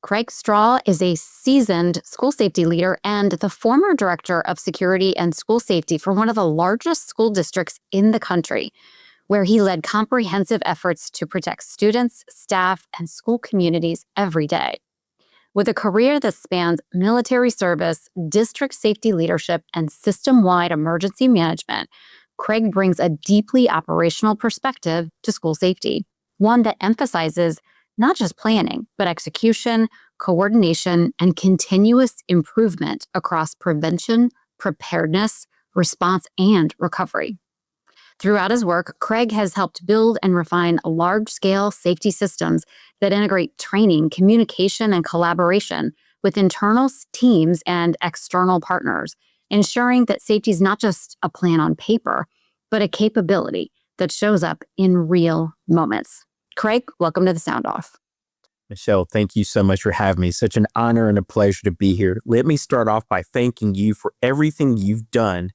Craig Straw is a seasoned school safety leader and the former director of security and school safety for one of the largest school districts in the country, where he led comprehensive efforts to protect students, staff, and school communities every day. With a career that spans military service, district safety leadership, and system-wide emergency management, Craig brings a deeply operational perspective to school safety, one that emphasizes not just planning, but execution, coordination, and continuous improvement across prevention, preparedness, response, and recovery. Throughout his work, Craig has helped build and refine large-scale safety systems that integrate training, communication, and collaboration with internal teams and external partners, ensuring that safety is not just a plan on paper, but a capability that shows up in real moments. Craig, welcome to the Sound Off. Michelle, thank you so much for having me. Such an honor and a pleasure to be here. Let me start off by thanking you for everything you've done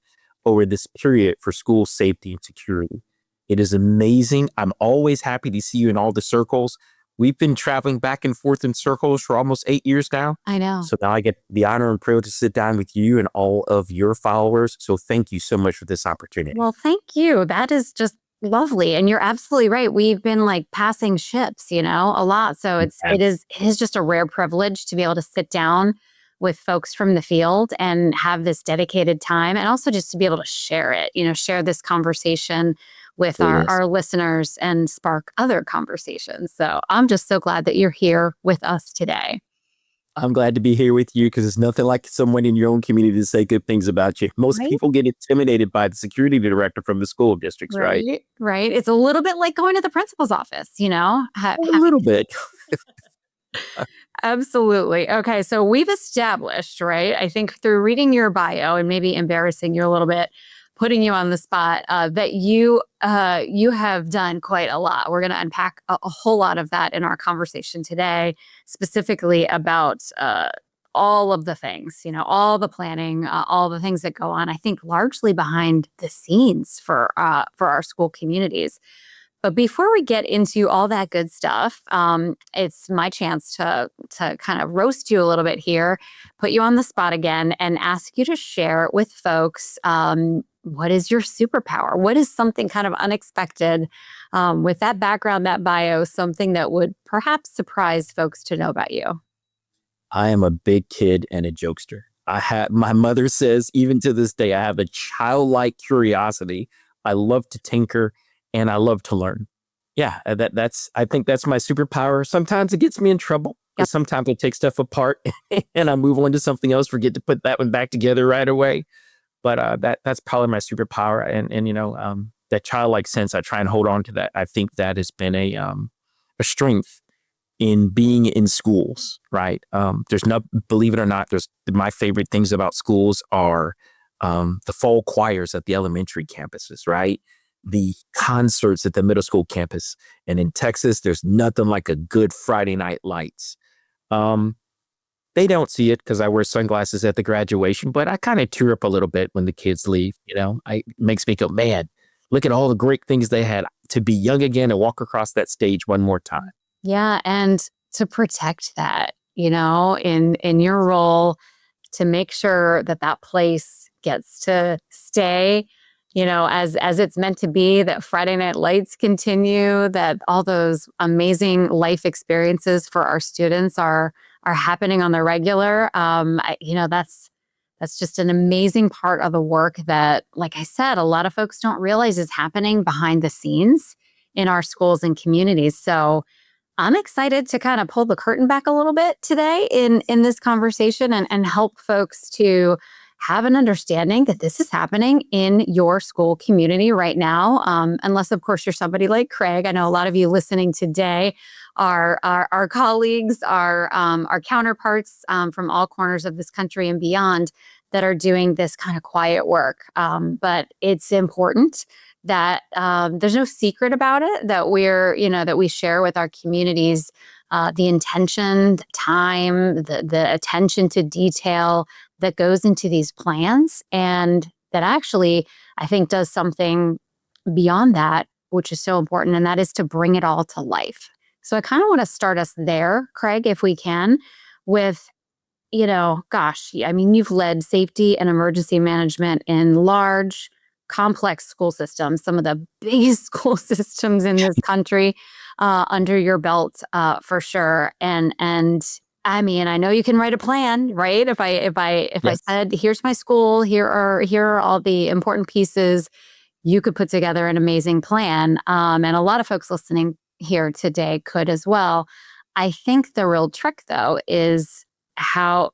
over this period for school safety and security. It is amazing. I'm always happy to see you in all the circles. We've been traveling back and forth in circles for almost 8 years now. I know. So now I get the honor and privilege to sit down with you and all of your followers. So thank you so much for this opportunity. Well, thank you. That is just lovely. And you're absolutely right. We've been like passing ships, a lot. So it is just a rare privilege to be able to sit down with folks from the field and have this dedicated time, and also just to be able to share it, share this conversation with our listeners and spark other conversations. So I'm just so glad that you're here with us today. I'm glad to be here with you because there's nothing like someone in your own community to say good things about you. Most people get intimidated by the security director from the school districts, right? Right. It's a little bit like going to the principal's office, A little bit. Absolutely. Okay. So we've established, right? I think through reading your bio and maybe embarrassing you a little bit, putting you on the spot, that you have done quite a lot. We're going to unpack a whole lot of that in our conversation today, specifically about all of the things, all the planning, all the things that go on, I think largely behind the scenes for our school communities. But before we get into all that good stuff, it's my chance to kind of roast you a little bit here, put you on the spot again, and ask you to share with folks what is your superpower? What is something kind of unexpected with that background, that bio, something that would perhaps surprise folks to know about you? I am a big kid and a jokester. My mother says, even to this day, I have a childlike curiosity. I love to tinker. And I love to learn. Yeah, I think that's my superpower. Sometimes it gets me in trouble. Yep. Sometimes I take stuff apart and I move on to something else, forget to put that one back together right away. But that's probably my superpower. And that childlike sense, I try and hold on to that. I think that has been a strength in being in schools, right? Believe it or not, my favorite things about schools are the fall choirs at the elementary campuses, right? The concerts at the middle school campus. And in Texas, there's nothing like a good Friday night lights. They don't see it because I wear sunglasses at the graduation, but I kind of tear up a little bit when the kids leave. It makes me go, man, look at all the great things they had, to be young again and walk across that stage one more time. Yeah. And to protect that, in your role, to make sure that place gets to stay as it's meant to be, that Friday Night Lights continue, that all those amazing life experiences for our students are happening on the regular. That's just an amazing part of the work that, like I said, a lot of folks don't realize is happening behind the scenes in our schools and communities. So I'm excited to kind of pull the curtain back a little bit today in this conversation and help folks to have an understanding that this is happening in your school community right now. Unless, of course, you're somebody like Craig. I know a lot of you listening today are our colleagues, our counterparts from all corners of this country and beyond that are doing this kind of quiet work. But it's important that there's no secret about it, that that we share with our communities the intention, the time, the attention to detail that goes into these plans, and that actually, I think, does something beyond that, which is so important, and that is to bring it all to life. So I kind of want to start us there, Craig, if we can, with, gosh, I mean, you've led safety and emergency management in large, complex school systems, some of the biggest school systems in this country, under your belt, for sure. And I mean, I know you can write a plan, right? If I Yes. said, here's my school, here are all the important pieces, you could put together an amazing plan. And a lot of folks listening here today could as well. I think the real trick, though, is how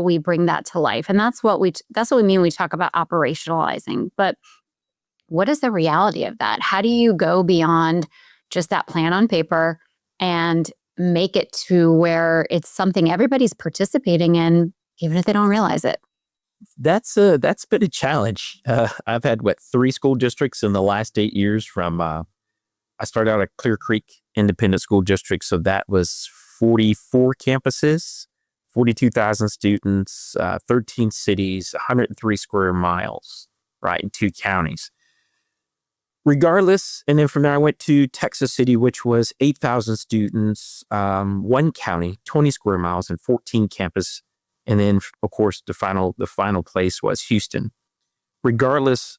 we bring that to life, and that's what we mean when we talk about operationalizing. But what is the reality of that? How do you go beyond just that plan on paper and make it to where it's something everybody's participating in, even if they don't realize it? That's been a challenge. I've had 3 school districts in the last 8 years. From I started out at Clear Creek Independent School District, so that was 44 campuses, 42,000 students, 13 cities, 103 square miles, right, in 2 counties. Regardless, and then from there I went to Texas City, which was 8,000 students, 1 county, 20 square miles, and 14 campus. And then, of course, the final place was Houston. Regardless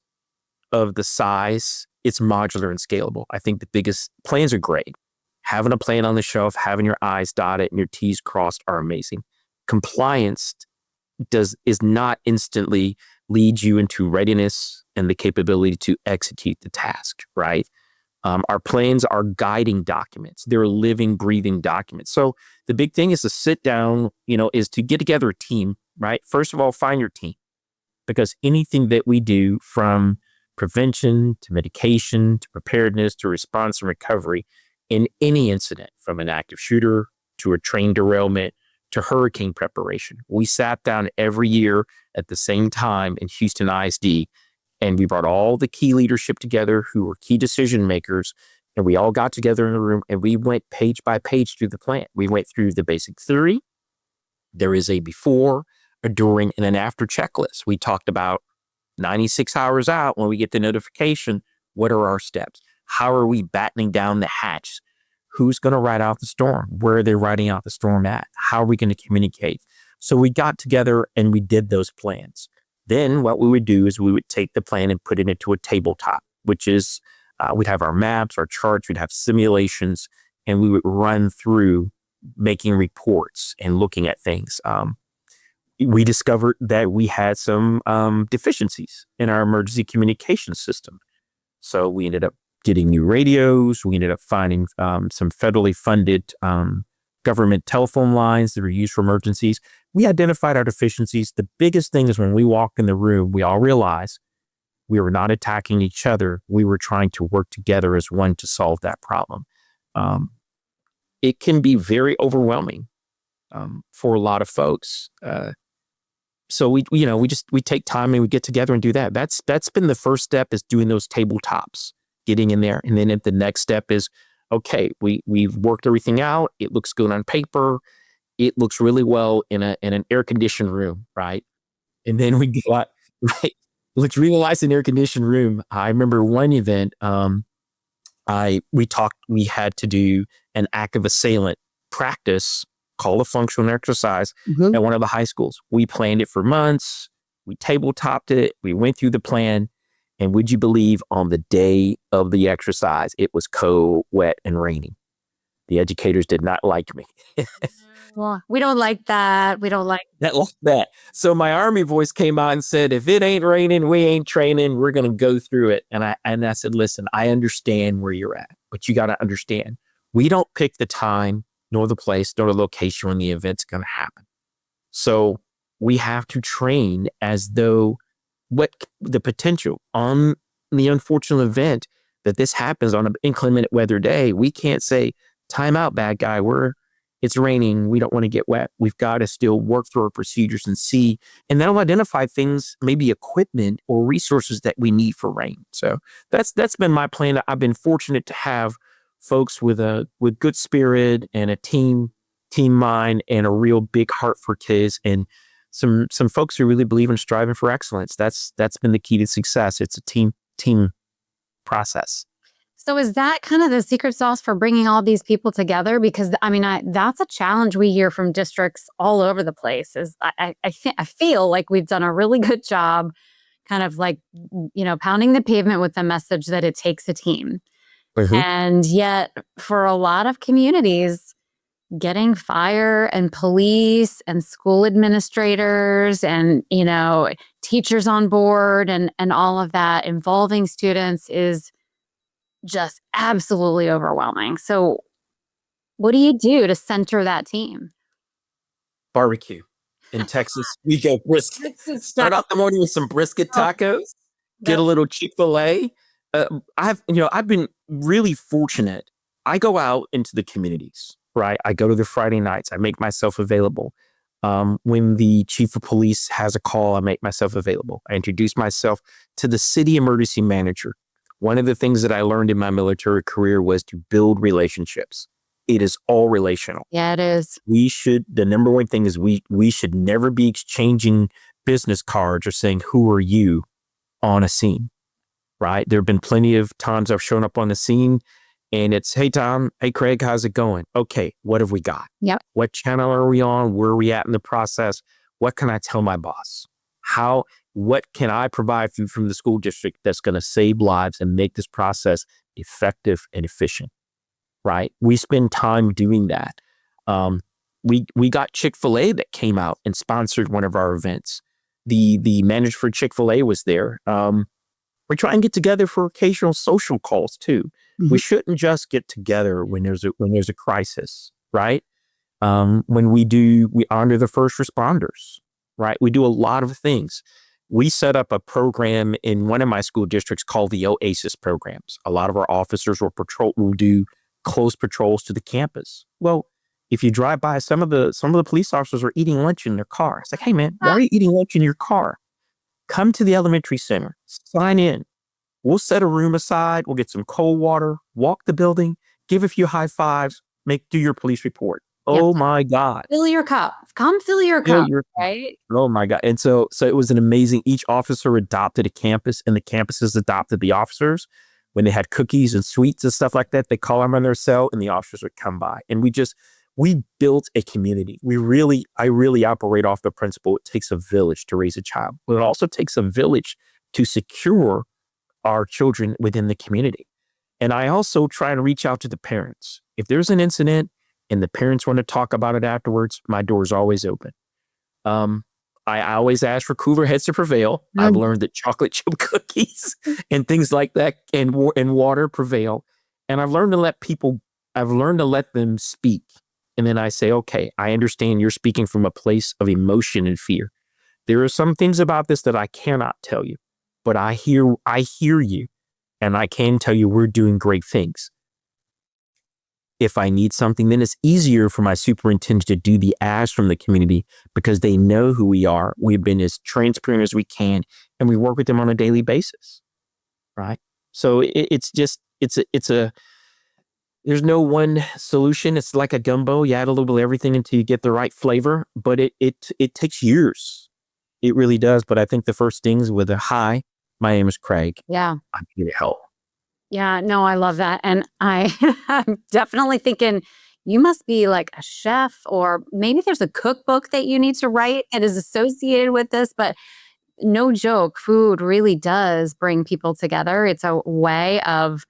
of the size, it's modular and scalable. I think the biggest plans are great. Having a plan on the shelf, having your I's dotted and your T's crossed are amazing. Compliance is not instantly lead you into readiness and the capability to execute the task, right? Our plans are guiding documents. They're living, breathing documents. So the big thing is to sit down, is to get together a team, right? First of all, find your team, because anything that we do, from prevention to medication to preparedness to response and recovery, in any incident, from an active shooter to a train derailment to hurricane preparation, we sat down every year at the same time in Houston ISD, and we brought all the key leadership together who were key decision makers, and we all got together in a room and we went page by page through the plan. We went through the basic theory. There is a before, a during, and an after checklist. We talked about 96 hours out, when we get the notification, what are our steps? How are we battening down the hatch? Who's going to ride out the storm? Where are they riding out the storm at? How are we going to communicate? So we got together and we did those plans. Then what we would do is we would take the plan and put it into a tabletop, which is we'd have our maps, our charts, we'd have simulations, and we would run through making reports and looking at things. We discovered that we had some deficiencies in our emergency communication system. So we ended up getting new radios. We ended up finding some federally funded government telephone lines that were used for emergencies. We identified our deficiencies. The biggest thing is when we walked in the room, we all realized we were not attacking each other. We were trying to work together as one to solve that problem. It can be very overwhelming for a lot of folks. So we take time and we get together and do that. That's been the first step, is doing those tabletops, getting in there. And then the next step is, okay, we've worked everything out. It looks good on paper. It looks really well in an air conditioned room, right? And then we go out, right? It looks really nice in an air conditioned room. I remember one event, we had to do an active assailant practice called a functional exercise at one of the high schools. We planned it for months. We tabletopped it. We went through the plan. And would you believe, on the day of the exercise, it was cold, wet, and raining. The educators did not like me. Well, we don't like that. We don't like that. So my Army voice came out and said, if it ain't raining, we ain't training. We're going to go through it. And I said, listen, I understand where you're at, but you got to understand, we don't pick the time, nor the place, nor the location when the event's going to happen. So we have to train as though what the potential on the unfortunate event that this happens on an inclement weather day. We can't say, time out, bad guy. It's raining. We don't want to get wet. We've got to still work through our procedures and see, and that'll identify things, maybe equipment or resources that we need for rain. So that's been my plan. I've been fortunate to have folks with good spirit and a team mind and a real big heart for kids, and some folks who really believe in striving for excellence. That's been the key to success. It's a team process. So is that kind of the secret sauce for bringing all these people together? Because I mean, that's a challenge we hear from districts all over the place. Is I feel like we've done a really good job, kind of like pounding the pavement with the message that it takes a team, Mhm. and yet for a lot of communities, getting fire and police and school administrators and teachers on board and all of that involving students is just absolutely overwhelming. So, what do you do to center that team? Barbecue. In Texas, we go brisket. Texas style. Start out the morning with some brisket Oh, tacos, get that a little Chick-fil-A. I've been really fortunate. I go out into the communities, right? I go to the Friday nights. I make myself available. When the chief of police has a call, I make myself available. I introduce myself to the city emergency manager. One of the things that I learned in my military career was to build relationships. It is all relational. Yeah, it is. The number one thing is we should never be exchanging business cards or saying, "Who are you?" on a scene, right? There have been plenty of times I've shown up on the scene and it's, "Hey, Tom. Hey, Craig, how's it going?" Okay, what have we got? Yep. What channel are we on? Where are we at in the process? What can I tell my boss? What can I provide from the school district that's going to save lives and make this process effective and efficient? Right? We spend time doing that. We got Chick-fil-A that came out and sponsored one of our events. The manager for Chick-fil-A was there. We try and get together for occasional social calls too. We Mhm. shouldn't just get together when there's a crisis, right? We honor the first responders, right? We do a lot of things. We set up a program in one of my school districts called the Oasis programs. A lot of our officers will do close patrols to the campus. Well, if you drive by, some of the police officers are eating lunch in their car. It's like, "Hey man, why are you eating lunch in your car? Come to the elementary center, sign in. We'll set a room aside. We'll get some cold water, walk the building, give a few high fives, do your police report." Yeah. Oh my God. Fill your cup. Come fill your Fill cup, your right? Oh my God. And so it was an amazing, each officer adopted a campus and the campuses adopted the officers. When they had cookies and sweets and stuff like that, they call them on their cell and the officers would come by. And we built a community. I really operate off the principle, it takes a village to raise a child, but it also takes a village to secure our children within the community. And I also try to reach out to the parents. If there's an incident and the parents want to talk about it afterwards, my door is always open. Um, I always ask for cooler heads to prevail. I've Mm. learned that chocolate chip cookies and things like that and water prevail. And I've learned to let them speak. And then I say, "Okay, I understand you're speaking from a place of emotion and fear. There are some things about this that I cannot tell you, but I hear you. And I can tell you we're doing great things. If I need something, then it's easier for my superintendent to do the ask from the community because they know who we are. We've been as transparent as we can, and we work with them on a daily basis, right? So there's no one solution. It's like a gumbo. You add a little bit of everything until you get the right flavor, but it takes years. It really does. But I think the first things with a hi, my name is Craig. Yeah. I'm here to help. Yeah, no, I love that. And I'm definitely thinking you must be like a chef, or maybe there's a cookbook that you need to write that is associated with this. But no joke, food really does bring people together. It's a way of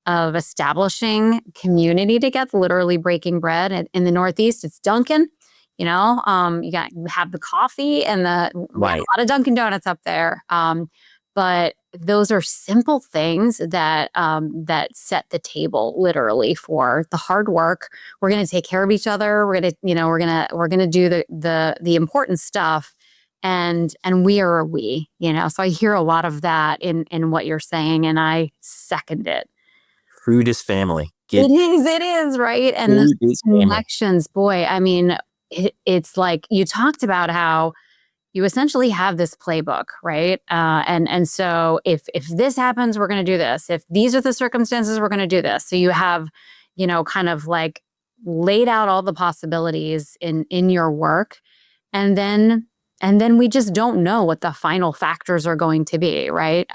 establishing community together, literally breaking bread. And in the Northeast, it's Dunkin'. You have the coffee and we have Right. a lot of Dunkin' Donuts up there. But those are simple things that set the table literally for the hard work. We're going to take care of each other. We're going to do the important stuff, and we are a we. So I hear a lot of that in what you're saying, and I second it. Food is family. It is, right? And the Food is family. connections, boy, I mean, it's like you talked about how you essentially have this playbook, right? And so if this happens, we're going to do this. If these are the circumstances, we're going to do this. So you have, kind of like laid out all the possibilities in your work, and then we just don't know what the final factors are going to be, right?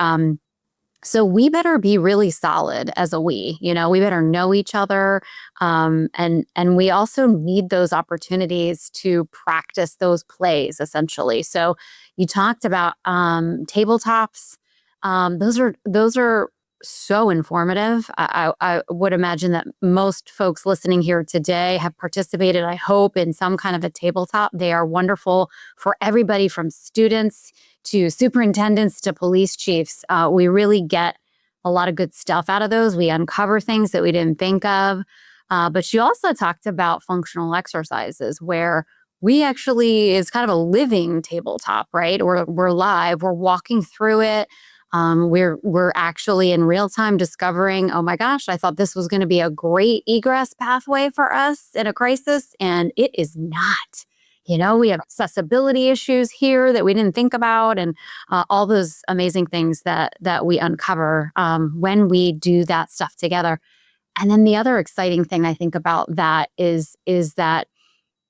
So we better be really solid as a we, we better know each other. And we also need those opportunities to practice those plays essentially. So you talked about tabletops. Those are so informative. I would imagine that most folks listening here today have participated, I hope, in some kind of a tabletop. They are wonderful for everybody from students to superintendents to police chiefs. We really get a lot of good stuff out of those. We uncover things that we didn't think of. But she also talked about functional exercises where we actually is kind of a living tabletop, right? We're live, we're walking through it. We're actually in real time discovering, oh my gosh, I thought this was going to be a great egress pathway for us in a crisis, and it is not. We have accessibility issues here that we didn't think about, and all those amazing things that we uncover when we do that stuff together. And then the other exciting thing I think about that is that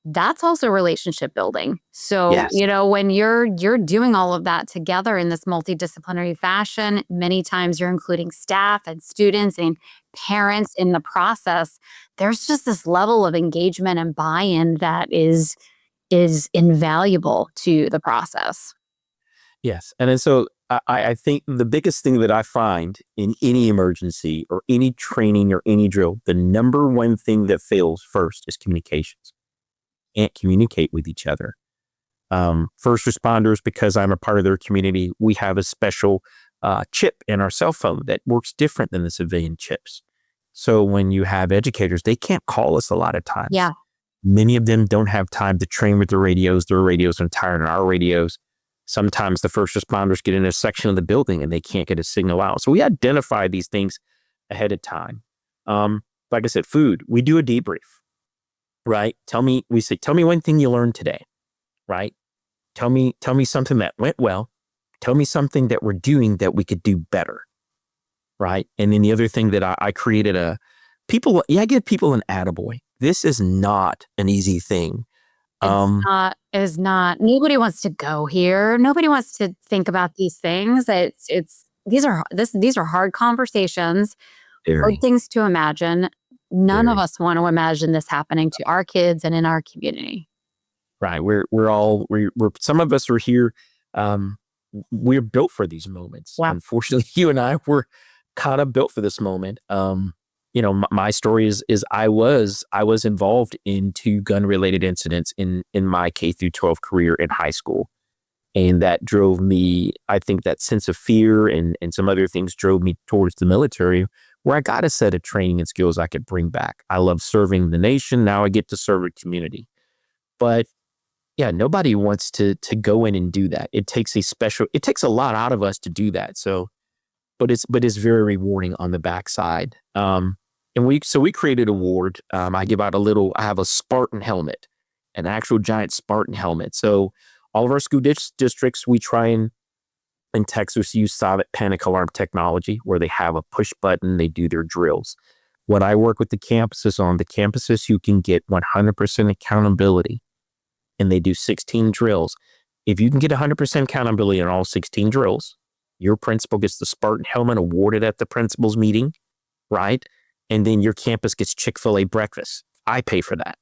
that's also relationship building. So, Yes. when you're doing all of that together in this multidisciplinary fashion, many times you're including staff and students and parents in the process. There's just this level of engagement and buy-in that is invaluable to the process. Yes. And then so I think the biggest thing that I find in any emergency or any training or any drill, the number one thing that fails first is communications. Can't communicate with each other. First responders, because I'm a part of their community, we have a special chip in our cell phone that works different than the civilian chips. So when you have educators, they can't call us a lot of times. Yeah. Many of them don't have time to train with their radios. Their radios are tired on our radios. Sometimes the first responders get in a section of the building and they can't get a signal out. So we identify these things ahead of time. Like I said, food, we do a debrief, right? Tell me one thing you learned today, right? Tell me something that went well. Tell me something that we're doing that we could do better, right? And then the other thing that I created I give people an attaboy. This is not an easy thing. It's Um, not is not nobody wants to go here. Nobody wants to think about these things. It's these are hard conversations, hard Very. things to imagine. None of Very. us want to imagine this happening to our kids and in our community. Right. We're some of us are here. Um, we're built for these moments. Wow. Unfortunately, you and I were kind of built for this moment. My story is I was involved in 2 gun related incidents in my K through 12 career in high school. And that drove me, I think that sense of fear and some other things drove me towards the military, where I got a set of training and skills I could bring back. I love serving the nation. Now I get to serve a community. But yeah, nobody wants to go in and do that. It takes a lot out of us to do that. So, but it's very rewarding on the backside. And we created a award. I have a Spartan helmet, an actual giant Spartan helmet. So all of our school districts, we try and in Texas use silent panic alarm technology where they have a push button, they do their drills. What I work with the campuses, you can get 100% accountability and they do 16 drills. If you can get 100% accountability in all 16 drills, your principal gets the Spartan helmet awarded at the principal's meeting, right? And then your campus gets Chick-fil-A breakfast. I pay for that.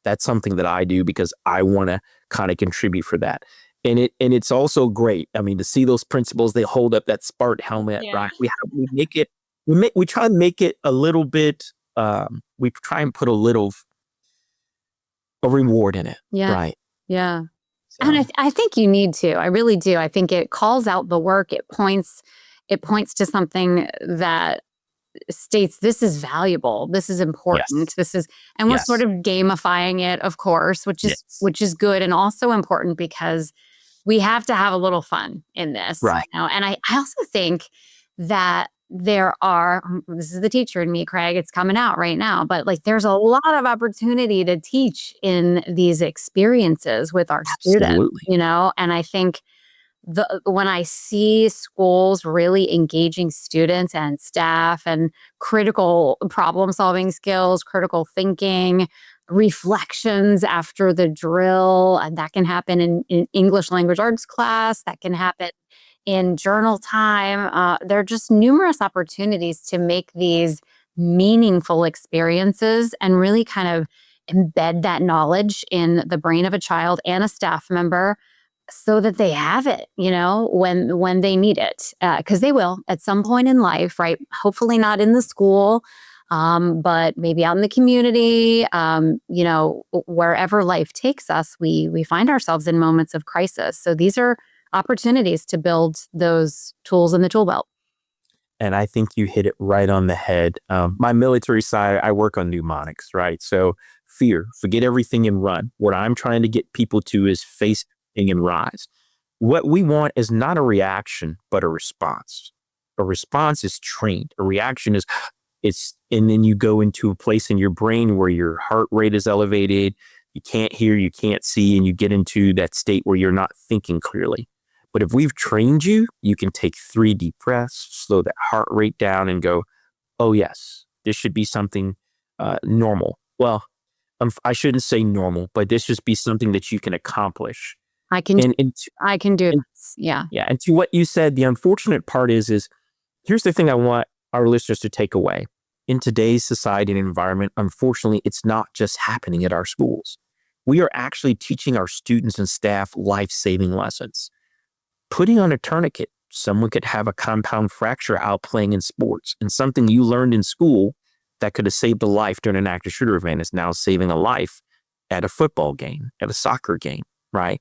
That's something that I do because I want to kind of contribute for that. And it's also great. I mean, to see those principals, they hold up that Spartan helmet, Yeah. right? We try and make it a little bit. We try and put a reward in it, Yeah. right? Yeah. And So I think you need to. I really do. I think it calls out the work. It points to something that states this is valuable, this is important, yes, and we're sort yes, of gamifying it, of course, which is yes, which is good and also important because we have to have a little fun in this, right. and I also think that this is the teacher in me, Craig, it's coming out right now, but like there's a lot of opportunity to teach in these experiences with our students, Absolutely. and I think when I see schools really engaging students and staff and critical problem solving skills, critical thinking, reflections after the drill, and that can happen in English language arts class, that can happen in journal time. There are just numerous opportunities to make these meaningful experiences and really kind of embed that knowledge in the brain of a child and a staff member so that they have it, when they need it, because they will at some point in life, right? Hopefully not in the school, but maybe out in the community, wherever life takes us, we find ourselves in moments of crisis. So these are opportunities to build those tools in the tool belt. And I think you hit it right on the head. My military side, I work on mnemonics, right? So fear, forget everything and run. What I'm trying to get people to is face everything and rise. What we want is not a reaction, but a response. A response is trained. A reaction is and then you go into a place in your brain where your heart rate is elevated. You can't hear, you can't see, and you get into that state where you're not thinking clearly. But if we've trained you, you can take 3 deep breaths, slow that heart rate down and go, oh, yes, this should be something normal. Well, I shouldn't say normal, but this should be something that you can accomplish. I can, And, I can do and this. Yeah. yeah, and to what you said, the unfortunate part is here's the thing I want our listeners to take away. In today's society and environment, unfortunately, it's not just happening at our schools. We are actually teaching our students and staff life-saving lessons. Putting on a tourniquet, someone could have a compound fracture out playing in sports, and something you learned in school that could have saved a life during an active shooter event is now saving a life at a football game, at a soccer game, right?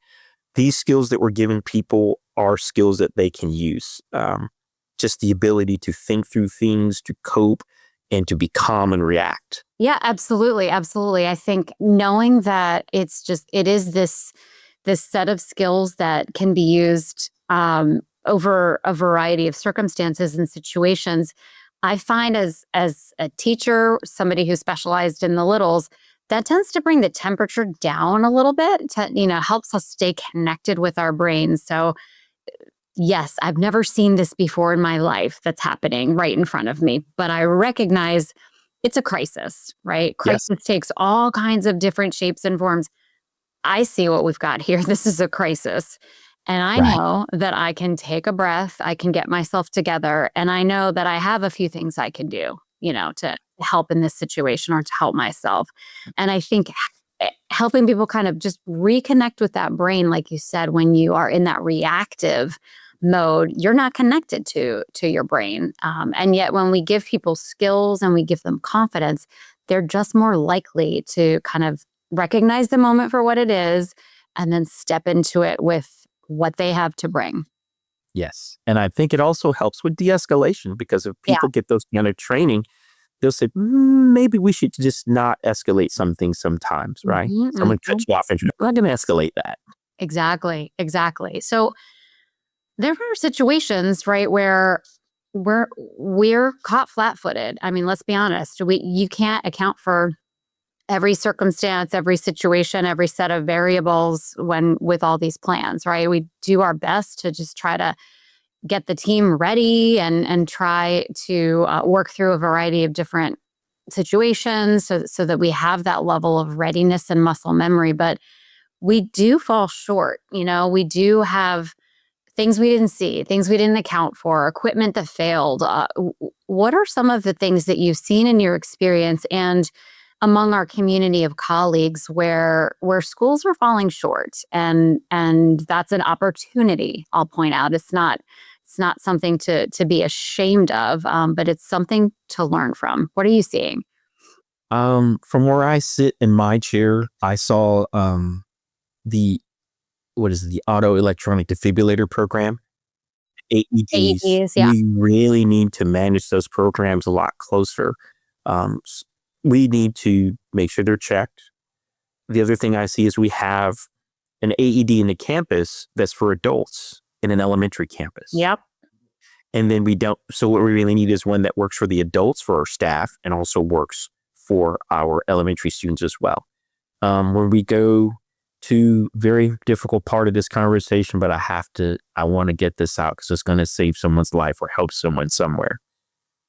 These skills that we're giving people are skills that they can use. Just the ability to think through things, to cope, and to be calm and react. Yeah, absolutely. Absolutely. I think knowing that it is this set of skills that can be used over a variety of circumstances and situations. I find as a teacher, somebody who specialized in the littles, that tends to bring the temperature down a little bit, helps us stay connected with our brains. So yes, I've never seen this before in my life that's happening right in front of me, but I recognize it's a crisis, right? Yes. Crisis takes all kinds of different shapes and forms. I see what we've got here. This is a crisis. And I Right. know that I can take a breath, I can get myself together, and I know that I have a few things I can do, to help in this situation or to help myself. And I think helping people kind of just reconnect with that brain, like you said, when you are in that reactive mode, you're not connected to your brain. And yet, when we give people skills and we give them confidence, they're just more likely to kind of recognize the moment for what it is and then step into it with what they have to bring. Yes. And I think it also helps with de-escalation because if Yeah. people get those kind of training, they'll say, maybe we should just not escalate some things sometimes, right? Mhm, Someone mhm. cuts you off and you're not going to escalate that. Exactly. Exactly. So there are situations, right, where we're caught flat-footed. I mean, let's be honest. You can't account for every circumstance, every situation, every set of variables when with all these plans, right? We do our best to just try to get the team ready and try to work through a variety of different situations so that we have that level of readiness and muscle memory. But we do fall short. We do have things we didn't see, things we didn't account for, equipment that failed. What are some of the things that you've seen in your experience and among our community of colleagues where schools are falling short, and that's an opportunity? I'll point out it's not something to be ashamed of, but it's something to learn from. What are you seeing? From where I sit in my chair, I saw the the auto electronic defibrillator program, AEDs. AEDs, yeah. We really need to manage those programs a lot closer. Um, s- we need to make sure they're checked. The other thing I see is we have an AED in the campus that's for adults in an elementary campus. Yep. And then we don't, so what we really need is one that works for the adults, for our staff, and also works for our elementary students as well. When we go to very difficult part of this conversation, but I want to get this out because it's going to save someone's life or help someone somewhere.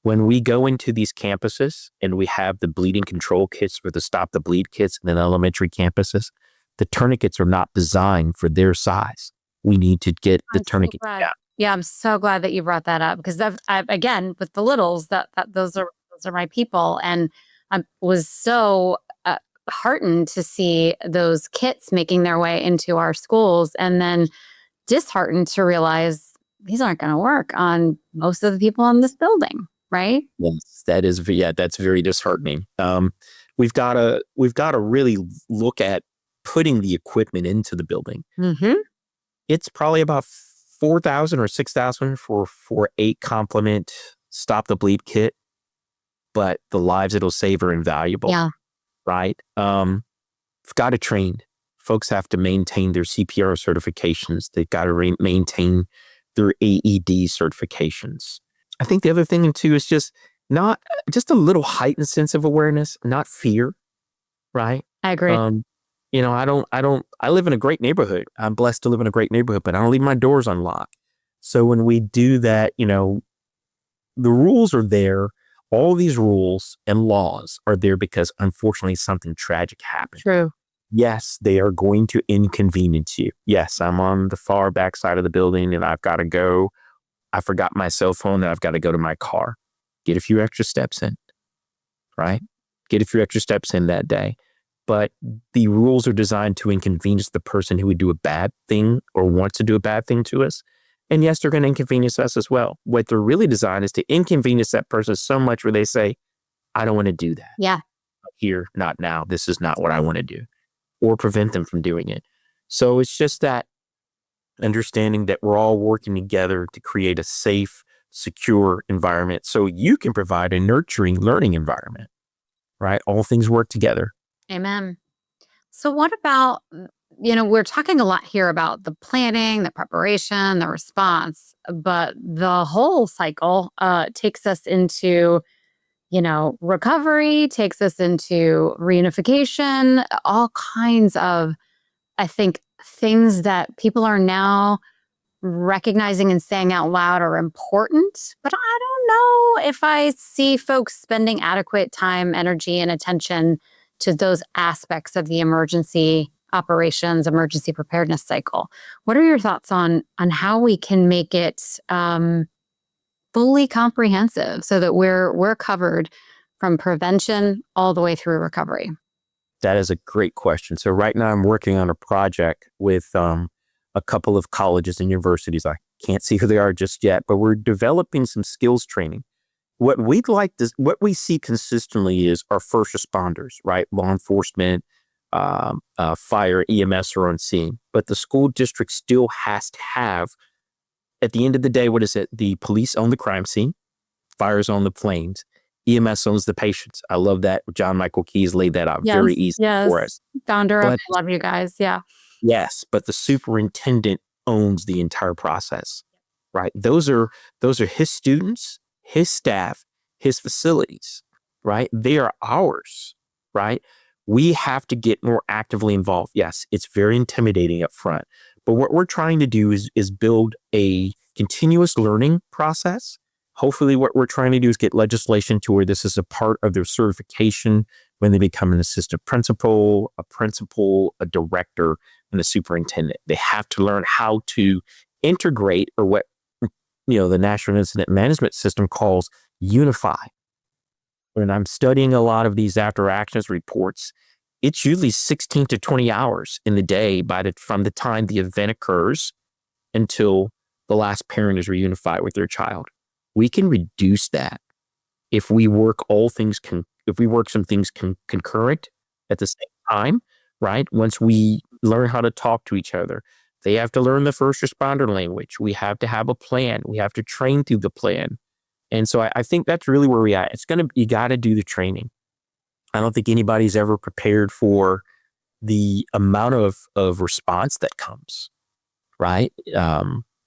When we go into these campuses and we have the bleeding control kits or the stop the bleed kits in elementary campuses, the tourniquets are not designed for their size. We need to get the On tool tourniquet thread. down. Yeah, I'm so glad that you brought that up because again, with the littles, those are my people, and I was so heartened to see those kits making their way into our schools, and then disheartened to realize these aren't going to work on most of the people in this building, right? Yes, that's very disheartening. We've got to really look at putting the equipment into the building. Mm-hmm. It's probably about 4,000 or 6,000 for 8 complement stop the bleed kit, but the lives it'll save are invaluable, Yeah, right? We've got to train. Folks have to maintain their CPR certifications. They've got to maintain their AED certifications. I think the other thing too is not just a little heightened sense of awareness, not fear, right? I agree. Um, I live in a great neighborhood. I'm blessed to live in a great neighborhood, but I don't leave my doors unlocked. So when we do that, the rules are there. All these rules and laws are there because unfortunately something tragic happened. True. Yes, they are going to inconvenience you. Yes, I'm on the far back side of the building and I've got to go. I forgot my cell phone and I've got to go to my car. Get a few extra steps in, right? Get a few extra steps in that day. But the rules are designed to inconvenience the person who would do a bad thing or wants to do a bad thing to us. And yes, they're going to inconvenience us as well. What they're really designed is to inconvenience that person so much where they say, I don't want to do that. Yeah. Here, not now. This is not what I want to do. Or prevent them from doing it. So it's just that understanding that we're all working together to create a safe, secure environment so you can provide a nurturing learning environment, right? All things work together. Amen. So, what about, we're talking a lot here about the planning, the preparation, the response, but the whole cycle takes us into, recovery, takes us into reunification, all kinds of, I think, things that people are now recognizing and saying out loud are important. But I don't know if I see folks spending adequate time, energy, and attention to those aspects of the emergency operations, emergency preparedness cycle. What are your thoughts on how we can make it fully comprehensive so that we're covered from prevention all the way through recovery? That is a great question. So right now I'm working on a project with a couple of colleges and universities. I can't see who they are just yet, but we're developing some skills training. What we see consistently is our first responders, right? Law enforcement, fire, EMS are on scene, but the school district still has to have, at the end of the day, what is it? The police own the crime scene, fires on the planes, EMS owns the patients. I love that. John Michael Keyes laid that out very Yes, easy for yes. us. Founder of But I Love You Guys. Yeah. yes, but the superintendent owns the entire process, right? Those are his students, his staff, his facilities, right? They are ours, right? We have to get more actively involved. Yes, it's very intimidating up front, but what we're trying to do is build a continuous learning process. Hopefully, what we're trying to do is get legislation to where this is a part of their certification when they become an assistant principal, a director, and a superintendent. They have to learn how to integrate, or what the National Incident Management System calls unify. When I'm studying a lot of these after actions reports, it's usually 16 to 20 hours in the day from the time the event occurs until the last parent is reunified with their child. We can reduce that if we work some things concurrent at the same time, right? Once we learn how to talk to each other, they have to learn the first responder language. We have to have a plan. We have to train through the plan. And so I think that's really where we at. You got to do the training. I don't think anybody's ever prepared for the amount of response that comes, right?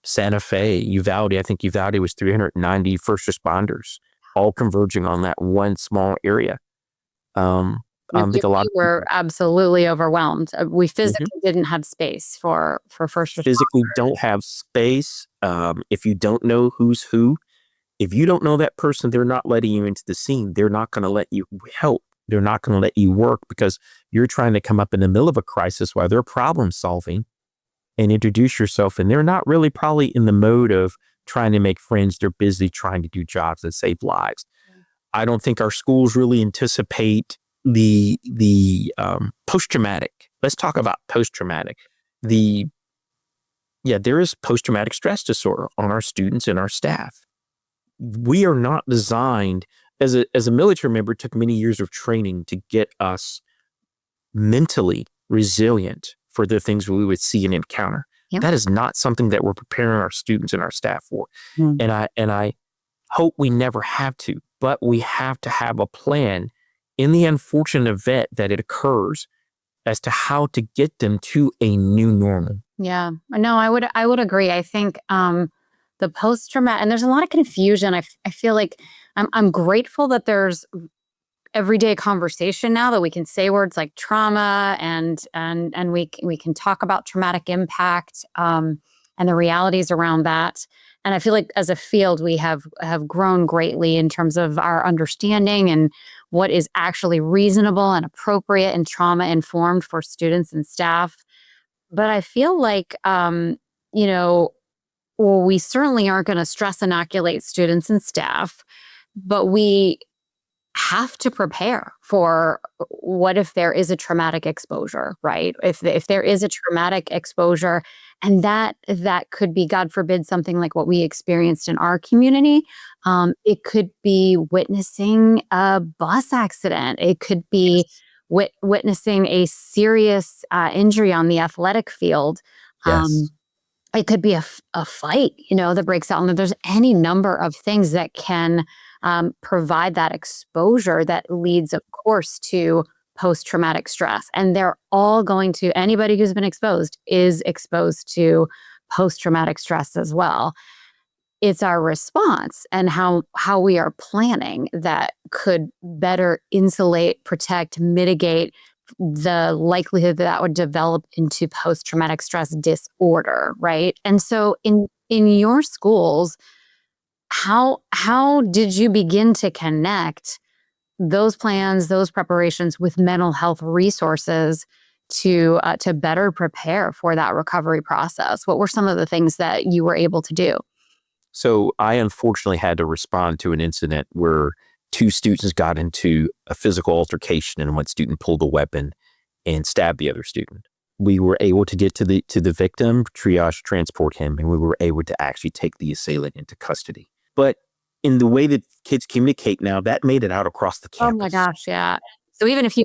Santa Fe, Uvalde, I think Uvalde was 390 first responders, all converging on that one small area. I We don't think a lot we of were people absolutely overwhelmed. We Mhm. physically didn't have space for first physically responders. don't have space. If you don't know who's who, if you don't know that person, they're not letting you into the scene. They're not going to let you help. They're not going to let you work because you're trying to come up in the middle of a crisis while they're problem solving. and introduce yourself. And they're not really probably in the mode of trying to make friends. They're busy trying to do jobs that save lives. I don't think our schools really anticipate the post traumatic. Let's talk about post traumatic. There is post traumatic stress disorder on our students and our staff. We are not designed as a military member. It took many years of training to get us mentally resilient for the things we would see and encounter. Yep. That is not something that we're preparing our students and our staff for. And I hope we never have to, but we have to have a plan in the unfortunate event that it occurs as to how to get them to a new normal. Yeah, no, I would agree. I think the post traumatic, and there's a lot of confusion. I feel like I'm grateful that there's everyday conversation now that we can say words like trauma and we can talk about traumatic impact and the realities around that. And I feel like as a field we have grown greatly in terms of our understanding and what is actually reasonable and appropriate and trauma informed for students and staff. But I feel like you know, well, we certainly aren't going to stress inoculate students and staff, but we have to prepare for what if there is a traumatic exposure, right? If there is a traumatic exposure, and that could be, God forbid, something like what we experienced in our community. It could be witnessing a bus accident. It could be Yes. witnessing a serious injury on the athletic field. Um, Yes. it could be a fight, that breaks out. And there's any number of things that can provide that exposure that leads, of course, to post-traumatic stress. And they're all going to, anybody who's been exposed is exposed to post-traumatic stress as well. It's our response and how we are planning that could better insulate, protect, mitigate the likelihood that would develop into post-traumatic stress disorder, right? And so in your schools, how did you begin to connect those plans, those preparations with mental health resources to better prepare for that recovery process? What were some of the things that you were able to do? So I unfortunately had to respond to an incident where two students got into a physical altercation and one student pulled a weapon and stabbed the other student. We were able to get to the victim, triage, transport him, and we were able to actually take the assailant into custody. But in the way that kids communicate now, that made it out across the Oh my campus. gosh, yeah. So even if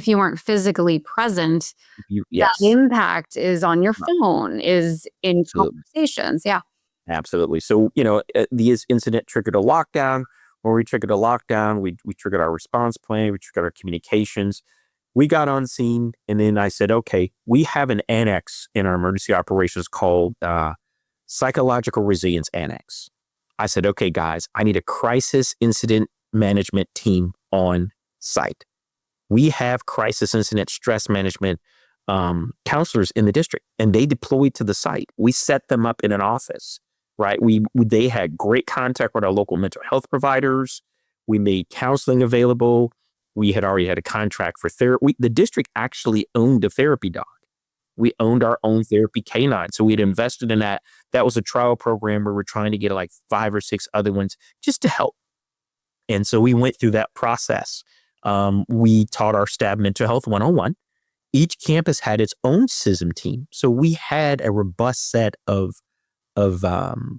you weren't physically present, that Yes, impact is on your phone, is in absolutely. conversations. Yeah. Absolutely. So, the incident triggered a lockdown. When we triggered a lockdown, we triggered our response plan, we triggered our communications. We got on scene, and then I said, okay, we have an annex in our emergency operations called Psychological Resilience Annex. I said, okay, guys, I need a crisis incident management team on site. We have crisis incident stress management counselors in the district, and they deployed to the site. We set them up in an office, right? They had great contact with our local mental health providers. We made counseling available. We had already had a contract for therapy. The district actually owned a therapy dog. We owned our own therapy canine. So we had invested in that. That was a trial program where we're trying to get like 5 or 6 other ones just to help. And so we went through that process. We taught our staff mental health 101. Each campus had its own SISM team. So we had a robust set of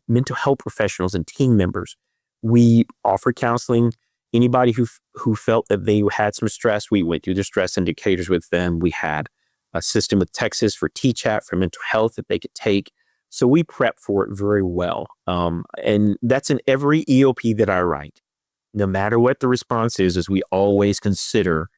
mental health professionals and team members. We offered counseling. Anybody who felt that they had some stress, we went through the stress indicators with them. We had a system with Texas for TCHAT for mental health that they could take. So we prepped for it very well. And that's in every EOP that I write. No matter what the response is we always consider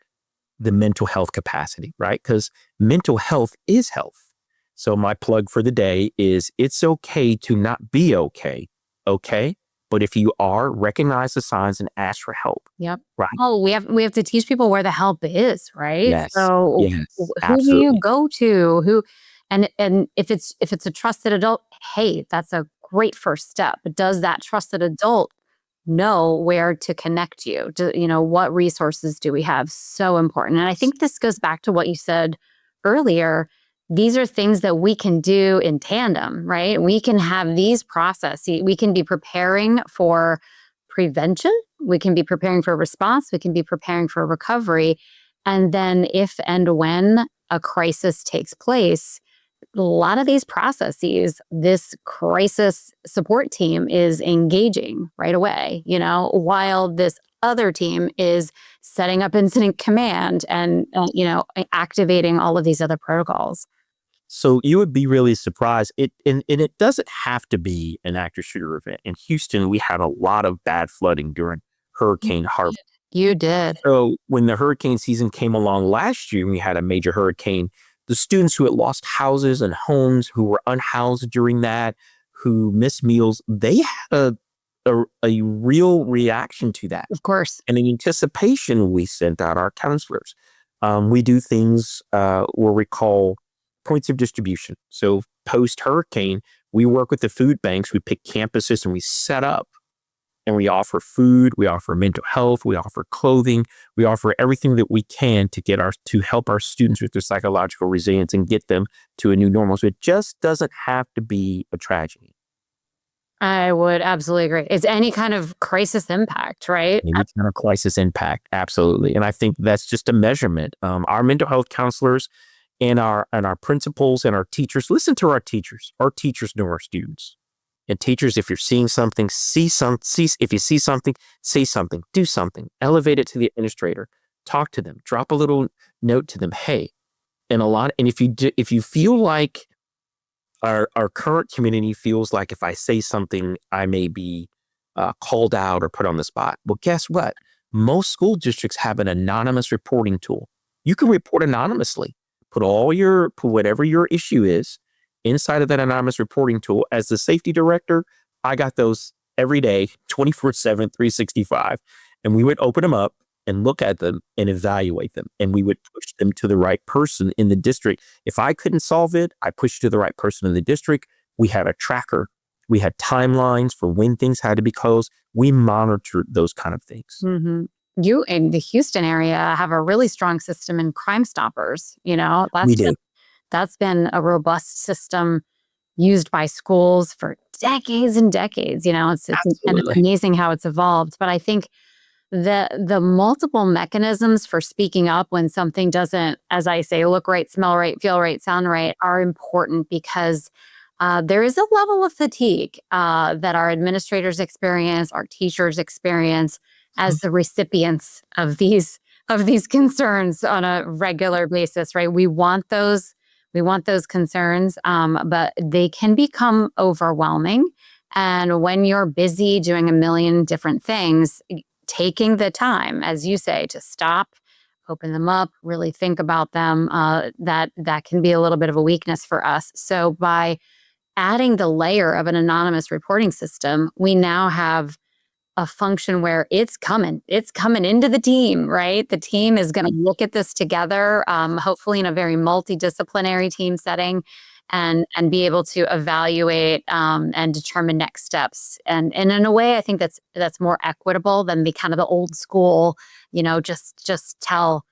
the mental health capacity, right? Because mental health is health. So my plug for the day is it's okay to not be okay. Okay. But if you are, recognize the signs and ask for help. Yep. Right. Oh, we have to teach people where the help is, right? Yes. So Yes. who do you Absolutely. go to? And if it's a trusted adult, hey, that's a great first step. But does that trusted adult know where to connect you? What resources do we have? So important. And I think this goes back to what you said earlier. these are things that we can do in tandem, right? We can have these processes. We can be preparing for prevention. We can be preparing for response. We can be preparing for recovery. And then if and when a crisis takes place, a lot of these processes, this crisis support team is engaging right away, while this other team is setting up incident command and, activating all of these other protocols. So you would be really surprised. And it doesn't have to be an active shooter event. In Houston, we had a lot of bad flooding during Hurricane Harvey. You did. So when the hurricane season came along last year, we had a major hurricane. The students who had lost houses and homes, who were unhoused during that, who missed meals, they had a real reaction to that. Of course. And in anticipation, we sent out our counselors. We do things where we call points of distribution. So post-hurricane, we work with the food banks. We pick campuses and we set up and we offer food, we offer mental health, we offer clothing, we offer everything that we can to help our students with their psychological resilience and get them to a new normal. So it just doesn't have to be a tragedy. I would absolutely agree. It's any kind of crisis impact, right? Any kind of crisis impact, absolutely. And I think that's just a measurement. Our mental health counselors and our principals and our teachers, listen to our teachers. Our teachers know our students. And teachers, if you're seeing something, if you see something, say something, do something, elevate it to the administrator, talk to them, drop a little note to them. Hey, and if you feel like our current community feels like if I say something, I may be called out or put on the spot. Well, guess what? Most school districts have an anonymous reporting tool. You can report anonymously. Put whatever your issue is inside of that anonymous reporting tool. As the safety director, I got those every day, 24/7, 365. And we would open them up and look at them and evaluate them. And we would push them to the right person in the district. If I couldn't solve it, I pushed to the right person in the district. We had a tracker. We had timelines for when things had to be closed. We monitored those kind of things. Mm-hmm. You in the Houston area have a really strong system in Crime Stoppers. We do. That's been a robust system used by schools for decades and decades. And it's amazing how it's evolved. But I think the multiple mechanisms for speaking up when something doesn't, as I say, look right, smell right, feel right, sound right, are important because there is a level of fatigue that our administrators experience, our teachers experience as the recipients of these concerns on a regular basis, right? We want those concerns, but they can become overwhelming. And when you're busy doing a million different things, taking the time, as you say, to stop, open them up, really think about them, that can be a little bit of a weakness for us. So by adding the layer of an anonymous reporting system, we now have a function where it's coming into the team, right? The team is going to look at this together, hopefully in a very multidisciplinary team setting, and be able to evaluate and determine next steps. And in a way, I think that's more equitable than the kind of the old school, just tell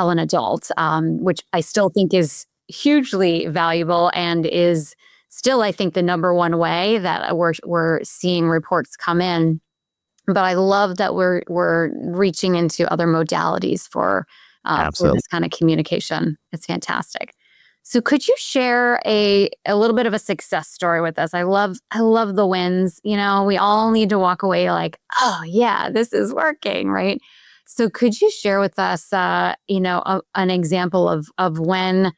an adult, which I still think is hugely valuable and is still, I think, the number one way that we're seeing reports come in. But I love that we're reaching into other modalities for this kind of communication. It's fantastic. So could you share a little bit of a success story with us? I love the wins. We all need to walk away like, oh yeah, this is working, right? So could you share with us, an example of when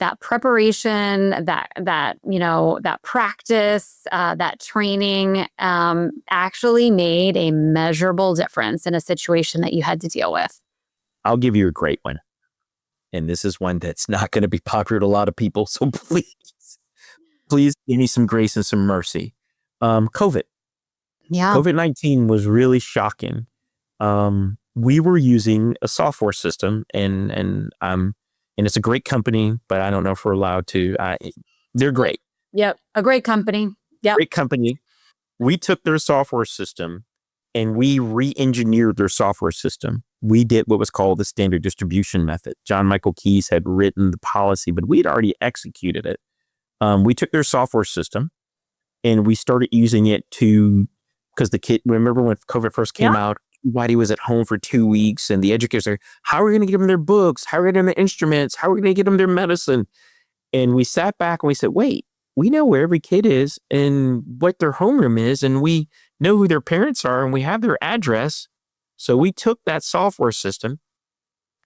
that preparation, that practice, that training actually made a measurable difference in a situation that you had to deal with? I'll give you a great one. And this is one that's not going to be popular to a lot of people. So please give me some grace and some mercy. COVID. Yeah. COVID-19 was really shocking. We were using a software system and it's a great company, but I don't know if we're allowed to. They're great. Yep. A great company. Yep. Great company. We took their software system and we re-engineered their software system we did what was called the standard distribution method. John Michael Keyes had written the policy, but we'd already executed it. We took their software system and we started using it because the kid, remember when COVID first Yeah. came out, everybody was at home for 2 weeks and the educators are, how are we going to get them their books? How are we going to get them their instruments? How are we going to get them their medicine? And we sat back and we said, wait, we know where every kid is and what their homeroom is, and we know who their parents are and we have their address. So we took that software system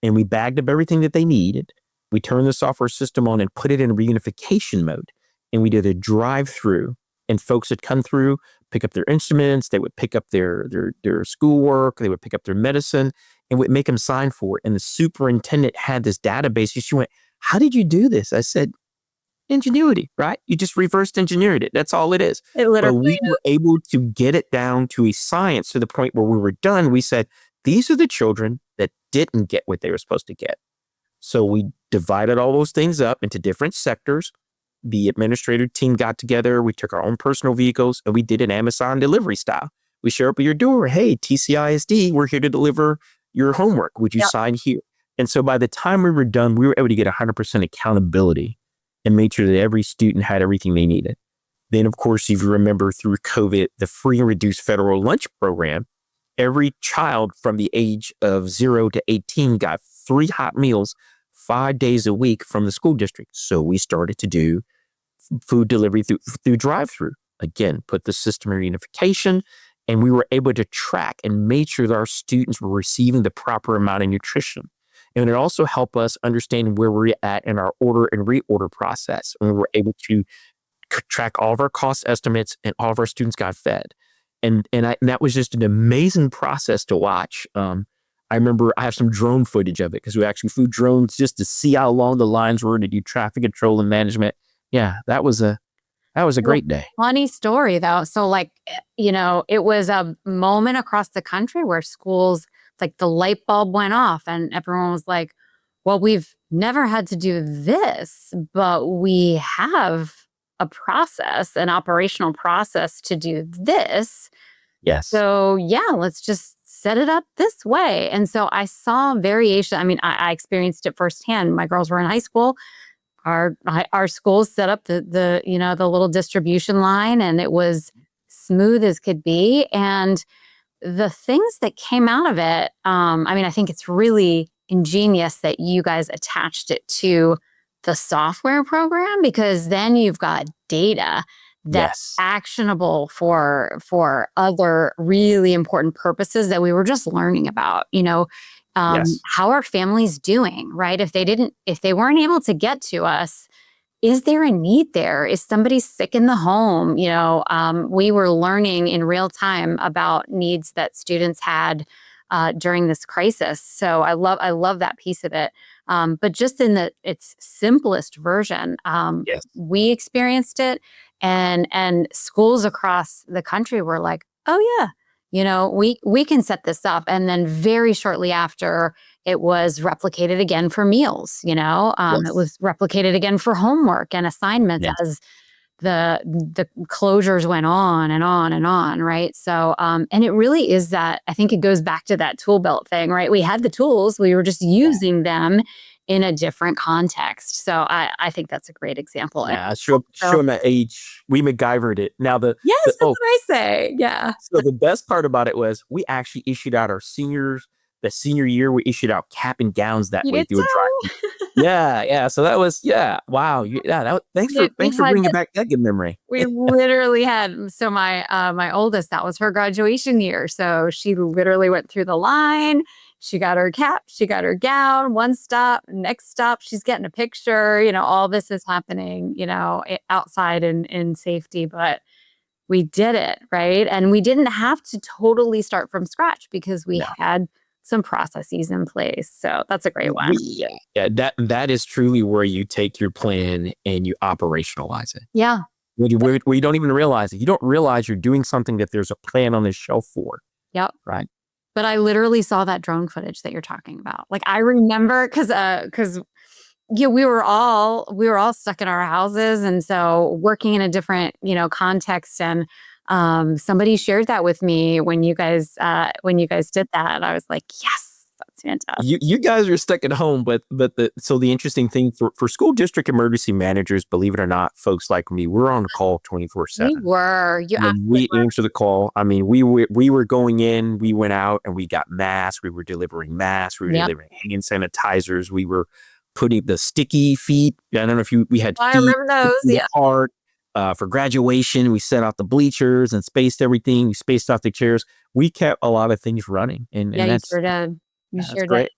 and we bagged up everything that they needed. We turned the software system on and put it in reunification mode. And we did a drive-through, and folks would come through, pick up their instruments, they would pick up their schoolwork, they would pick up their medicine, and would make them sign for it. And the superintendent had this database. She went, how did you do this? I said, ingenuity, right? You just reversed engineered it. That's all it is. It But literally we were able to get it down to a science to the point where we were done. We said, these are the children that didn't get what they were supposed to get. So we divided all those things up into different sectors. The administrative team got together. We took our own personal vehicles and we did an Amazon delivery style. We show up at your door. Hey, TCISD, we're here to deliver your homework. Would you Yep. sign here? And so by the time we were done, we were able to get 100% accountability and made sure that every student had everything they needed. Then, of course, if you remember through COVID, the free and reduced federal lunch program, every child from the age of 0 to 18 got 3 hot meals 5 days a week from the school district. So we started to do food delivery through drive-through. Again, put the system in unification, and we were able to track and make sure that our students were receiving the proper amount of nutrition. And it also helped us understand where we're at in our order and reorder process. And we were able to track all of our cost estimates, and all of our students got fed. And that was just an amazing process to watch. I remember I have some drone footage of it because we actually flew drones just to see how long the lines were to do traffic control and management. Yeah, that was a great day. Funny story though. So like, it was a moment across the country where schools, like the light bulb went off and everyone was like, well, we've never had to do this, but we have a process, an operational process to do this. Yes. So yeah, let's just set it up this way. And so I saw variation. I mean, I experienced it firsthand. My girls were in high school. Our schools set up the little distribution line, and it was smooth as could be. And the things that came out of it, I mean, I think it's really ingenious that you guys attached it to the software program, because then you've got data that's Yes. actionable for other really important purposes that we were just learning about. Yes. How are families doing, right? If they weren't able to get to us, is there a need there? Is somebody sick in the home? We were learning in real time about needs that students had during this crisis. So I love that piece of it. But just in its simplest version, Yes. we experienced it, and schools across the country were like, oh yeah, we can set this up. And then very shortly after, it was replicated again for meals. It Yes. was replicated again for homework and assignments Yes. as the closures went on and on and on, right? So, and it really is that, I think it goes back to that tool belt thing, right? We had the tools, we were just using them in a different context. So I think that's a great example. And Yeah, show my age. We MacGyvered it. Now yes, that's what I say. Yeah. so the best part about it was we actually issued out the senior year, we issued out cap and gowns that You way did through a drive. too? Yeah. So that was, wow. Thanks for We had bringing back that good memory. We literally had, so my oldest, that was her graduation year. So she literally went through the line. She got her cap, she got her gown, one stop, next stop, she's getting a picture. All this is happening, outside in safety, but we did it, right? And we didn't have to totally start from scratch because we No. had some processes in place. So that's a great one. Yeah, that is truly where you take your plan and you operationalize it. Yeah. Where you don't even realize it. You don't realize you're doing something that there's a plan on the shelf for. Yep. Right. But I literally saw that drone footage that you're talking about. Like I remember because we were all stuck in our houses, and so working in a different context. And somebody shared that with me when you guys did that. I was like, yes, That's fantastic. You guys are stuck at home, but the interesting thing for school district emergency managers, believe it or not, folks like me, we're on call We 24/7. were. You And absolutely we answer the call. I mean, we were going in, we went out and we got masks. We were delivering masks. We were were. Yep. delivering hand sanitizers. We were putting the sticky feet. I don't know if we had I feet remember those. in the Yeah. heart. For graduation, we set out the bleachers and spaced everything. We spaced out the chairs. We kept a lot of things running, Yeah, and you that's sure did. You that's sure did. great.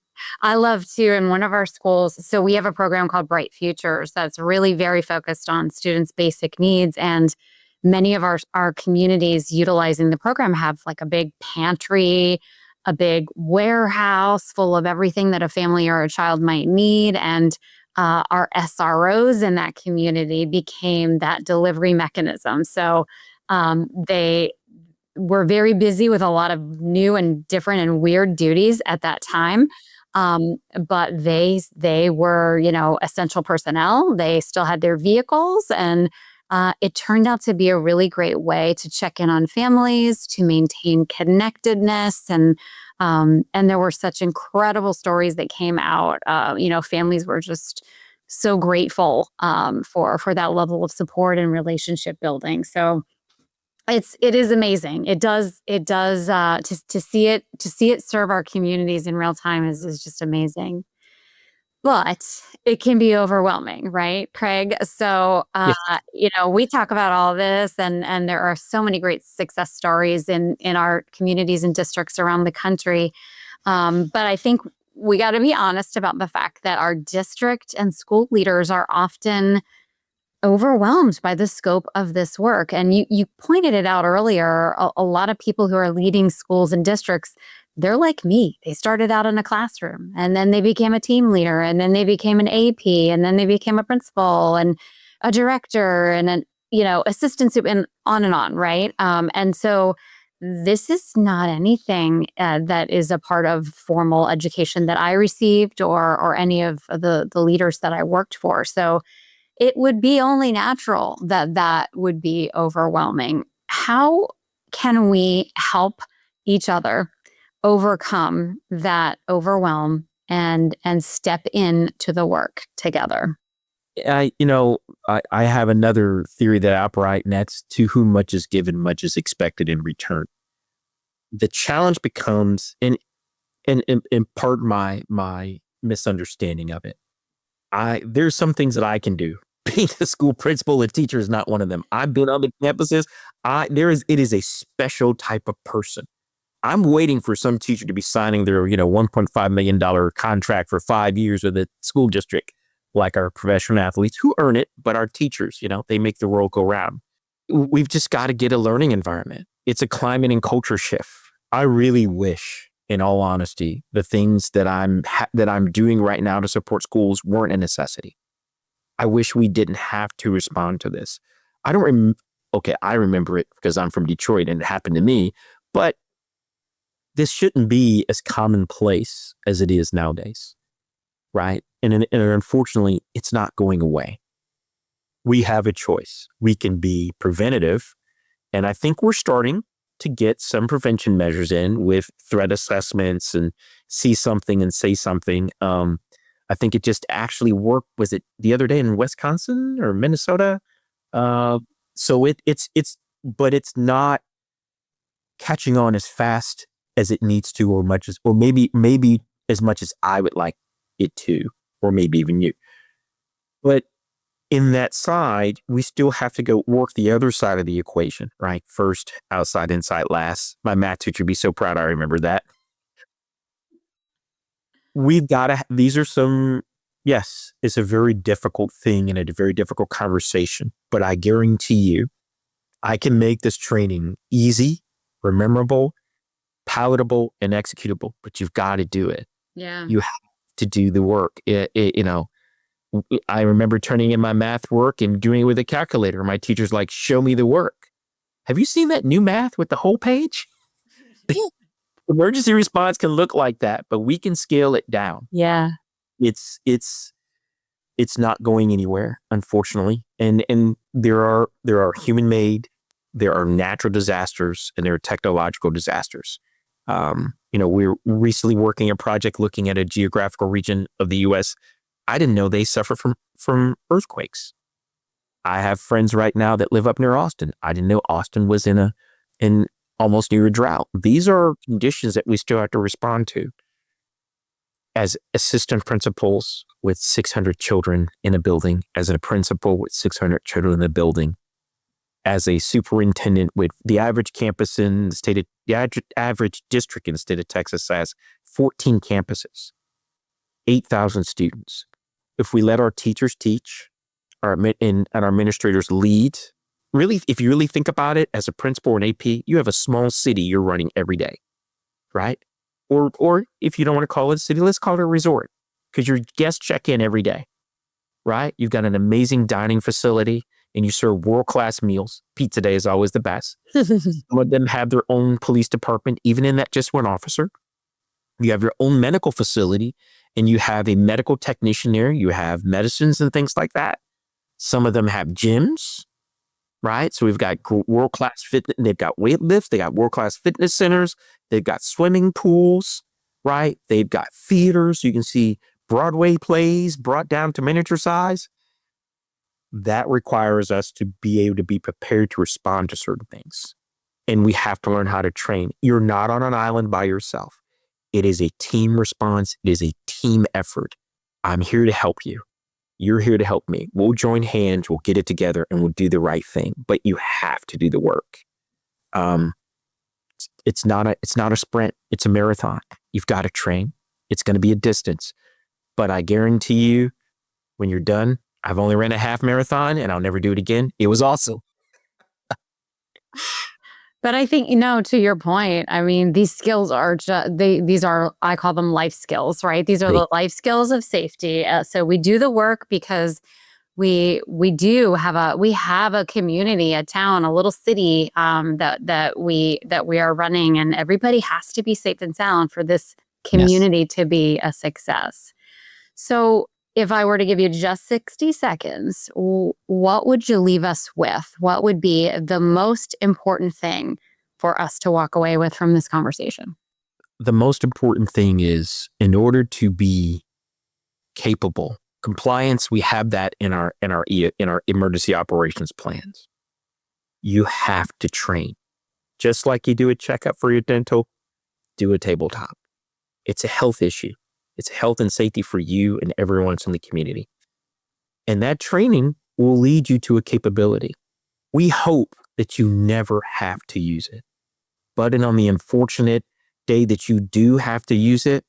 I love too in one of our schools. So we have a program called Bright Futures that's really very focused on students' basic needs. And many of our communities utilizing the program have like a big pantry, a big warehouse full of everything that a family or a child might need. And our SROs in that community became that delivery mechanism. So they were very busy with a lot of new and different and weird duties at that time. But they were, essential personnel. They still had their vehicles, and it turned out to be a really great way to check in on families, to maintain connectedness, and there were such incredible stories that came out. Families were just so grateful for that level of support and relationship building. So it is amazing. It does to see it serve our communities in real time is just amazing. But it can be overwhelming, right, Craig? So Yes. we talk about all this and there are so many great success stories in our communities and districts around the country. But I think we got to be honest about the fact that our district and school leaders are often overwhelmed by the scope of this work. And you pointed it out earlier. A lot of people who are leading schools and districts, they're like me. They started out in a classroom and then they became a team leader and then they became an AP and then they became a principal and a director and an assistant soup and on, right? And so this is not anything that is a part of formal education that I received or any of the leaders that I worked for. So it would be only natural that that would be overwhelming. How can we help each other overcome that overwhelm and step into the work together? I you know I have another theory that I outright, and that's to whom much is given, much is expected in return. The challenge becomes, in part my misunderstanding of it. There's some things that I can do. Being a school principal and teacher is not one of them. I've been on the campuses. It is a special type of person. I'm waiting for some teacher to be signing their, $1.5 million contract for 5 years with a school district, like our professional athletes who earn it, but our teachers, they make the world go round. We've just got to get a learning environment. It's a climate and culture shift. I really wish, in all honesty, the things that I'm doing right now to support schools weren't a necessity. I wish we didn't have to respond to this. I don't okay, I remember it because I'm from Detroit and it happened to me, but this shouldn't be as commonplace as it is nowadays, right? And unfortunately, it's not going away. We have a choice. We can be preventative, and I think we're starting to get some prevention measures in with threat assessments and see something and say something. I think it just actually worked. Was it the other day in Wisconsin or Minnesota? Uh, so but it's not catching on as fast as it needs to, or maybe as much as I would like it to, or maybe even you. But in that side, we still have to go work the other side of the equation, right? First, outside, inside, last. My math teacher would be so proud I remember that. We've got to, these are some, yes, it's a very difficult thing and a very difficult conversation, but I guarantee you, I can make this training easy, memorable, palatable, and executable, but you've got to do it. Yeah. You have to do the work. I remember turning in my math work and doing it with a calculator. My teacher's like, show me the work. Have you seen that new math with the whole page? Emergency response can look like that, but we can scale it down. Yeah. It's not going anywhere, unfortunately. And there are human made, there are natural disasters, and there are technological disasters. we're recently working a project looking at a geographical region of the U.S. I didn't know they suffer from earthquakes. I have friends right now that live up near Austin. I didn't know Austin was in almost near a drought. These are conditions that we still have to respond to. As assistant principals with 600 children in a building, as a principal with 600 children in a building, as a superintendent with the average campus in the state of, the average district in the state of Texas has 14 campuses, 8,000 students. If we let our teachers teach, and our administrators lead, really, if you really think about it, as a principal or an AP, you have a small city you're running every day, right? Or if you don't want to call it a city, let's call it a resort, because your guests check in every day, right? You've got an amazing dining facility and you serve world-class meals. Pizza Day is always the best. Some of them have their own police department, even in that just one officer. You have your own medical facility and you have a medical technician there. You have medicines and things like that. Some of them have gyms, right? So we've got world-class fitness. They've got weight lifts. They got world-class fitness centers. They've got swimming pools, right? They've got theaters. You can see Broadway plays brought down to miniature size. That requires us to be able to be prepared to respond to certain things. And we have to learn how to train. You're not on an island by yourself. It is a team response. It is a team effort. I'm here to help you. You're here to help me. We'll join hands, we'll get it together, and we'll do the right thing. But you have to do the work. It's not a sprint. It's a marathon. You've got to train. It's going to be a distance. But I guarantee you, when you're done, I've only ran a half marathon and I'll never do it again. It was awesome. But I think, to your point, I mean, these skills are these are, I call them life skills, right? These are the life skills of safety. So we do the work because we have a community, a town, a little city that we are running, and everybody has to be safe and sound for this community to be a success. So if I were to give you just 60 seconds, what would you leave us with? What would be the most important thing for us to walk away with from this conversation? The most important thing is, in order to be capable, compliance, we have that in our emergency operations plans. You have to train. Just like you do a checkup for your dental, do a tabletop. It's a health issue. It's health and safety for you and everyone else in the community. And that training will lead you to a capability. We hope that you never have to use it. But on the unfortunate day that you do have to use it,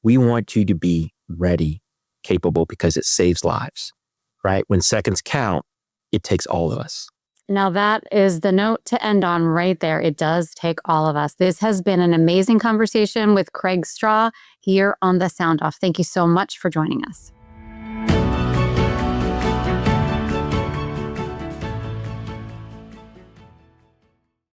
we want you to be ready, capable, because it saves lives, right? When seconds count, it takes all of us. Now that is the note to end on right there. It does take all of us. This has been an amazing conversation with Craig Straw here on The Sound Off. Thank you so much for joining us.